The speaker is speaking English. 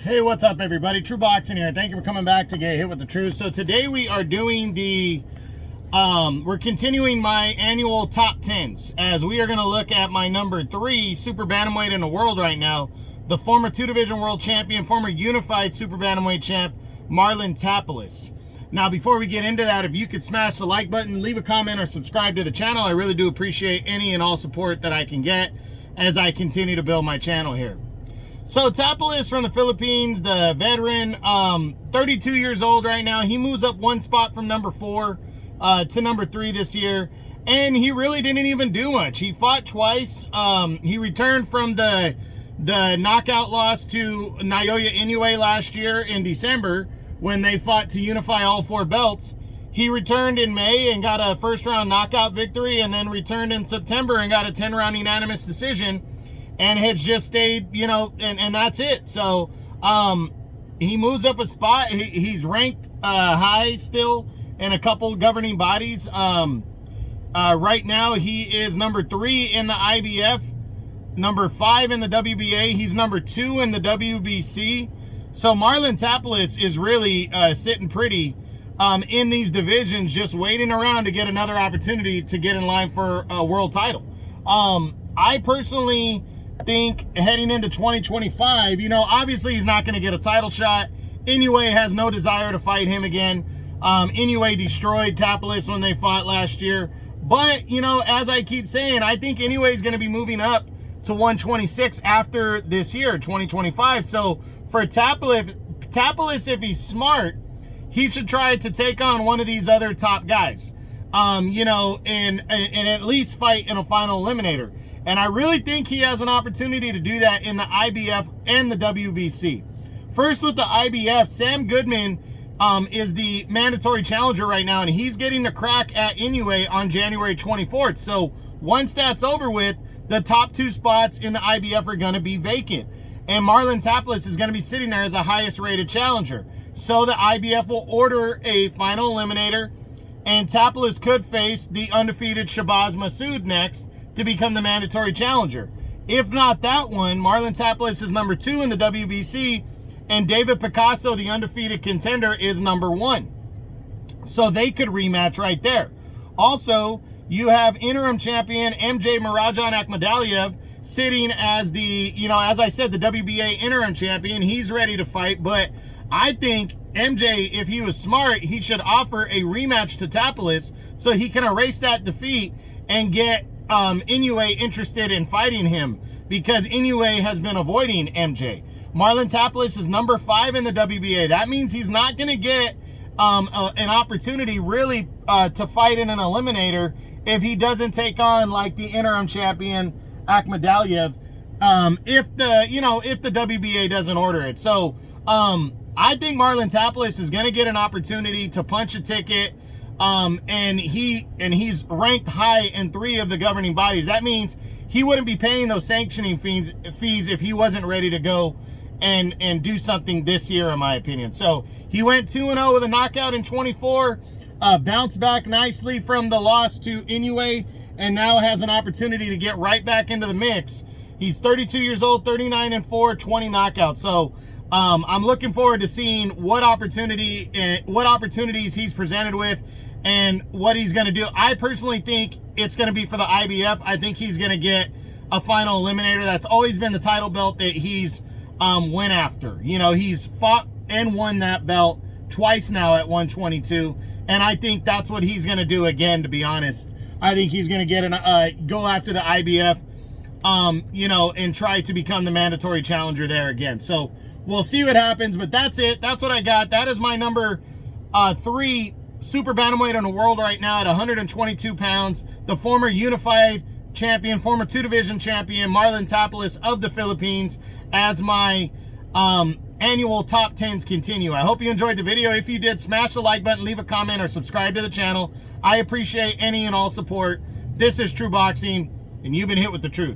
Hey, what's up, everybody? True Boxing here. Thank you for coming back to get hit with the truth. So today we are doing the we're continuing my annual top 10s, as we are going to look at my number 3 super bantamweight in the world right now, the former 2-division world champion, former unified super bantamweight champ, Marlon Tapales. Now, before we get into that, if you could smash the like button, leave a comment, or subscribe to the channel, I really do appreciate any and all support that I can get as I continue to build my channel here. So Tapales from the Philippines, the veteran, 32 years old right now. He moves up one spot from number 4 to number 3 this year, and he really didn't even do much. He fought twice. He returned from the knockout loss to Naoya Inoue last year in December when they fought to unify all 4 belts. He returned in May and got a first-round knockout victory, and then returned in September and got a 10-round unanimous decision, and has just stayed, you know, and that's it. So he moves up a spot. He's ranked high still in a couple governing bodies. Right now he is number 3 in the IBF, number 5 in the WBA. He's number 2 in the WBC. So Marlon Tapales is really sitting pretty in these divisions, just waiting around to get another opportunity to get in line for a world title. I personally think heading into 2025, you know, obviously he's not going to get a title shot. Inoue has no desire to fight him again. Inoue destroyed Tapales when they fought last year. But, you know, as I keep saying, I think Inoue is going to be moving up to 126 after this year, 2025. So for Tapales, if he's smart, he should try to take on one of these other top guys, you know, and at least fight in a final eliminator. And I really think he has an opportunity to do that in the IBF and the WBC. First, with the IBF, Sam Goodman is the mandatory challenger right now, and he's getting the crack at Inoue on January 24th. So once that's over with, the top 2 spots in the IBF are going to be vacant, and Marlon Tapales is going to be sitting there as the highest rated challenger. So the IBF will order a final eliminator, and Tapales could face the undefeated Shabazz Massoud next to become the mandatory challenger. If not that one, Marlon Tapales is number 2 in the WBC, and David Picasso, the undefeated contender, is number 1. So they could rematch right there. Also, you have interim champion MJ Marajan Akhmadaliev sitting as the, you know, as I said, the WBA interim champion. He's ready to fight, but I think MJ, if he was smart, he should offer a rematch to Tapales so he can erase that defeat and get Inoue interested in fighting him, because Inoue has been avoiding MJ. Marlon Tapales is number 5 in the WBA. That means he's not going to get an opportunity really to fight in an eliminator if he doesn't take on like the interim champion Akhmadaliev, if the WBA doesn't order it. So I think Marlon Tapales is going to get an opportunity to punch a ticket. And he's ranked high in 3 of the governing bodies. That means he wouldn't be paying those sanctioning fees if he wasn't ready to go and do something this year, in my opinion. So he went 2-0 with a knockout in 24, bounced back nicely from the loss to Inoue, and now has an opportunity to get right back into the mix. He's 32 years old, 39-4, 20 knockouts. So I'm looking forward to seeing what opportunities he's presented with and what he's going to do. I personally think it's going to be for the IBF. I think he's going to get a final eliminator. That's always been the title belt that he's went after. You know, he's fought and won that belt twice now at 122, and I think that's what he's going to do again, to be honest. I think he's going to get go after the IBF, you know, and try to become the mandatory challenger there again. So we'll see what happens, but that's it. That's what I got. That is my number 3 super bantamweight in the world right now at 122 pounds. The former unified champion, former 2-division champion, Marlon Tapales of the Philippines, as my annual top 10s continue. I hope you enjoyed the video. If you did, smash the like button, leave a comment, or subscribe to the channel. I appreciate any and all support. This is True Boxing, and you've been hit with the truth.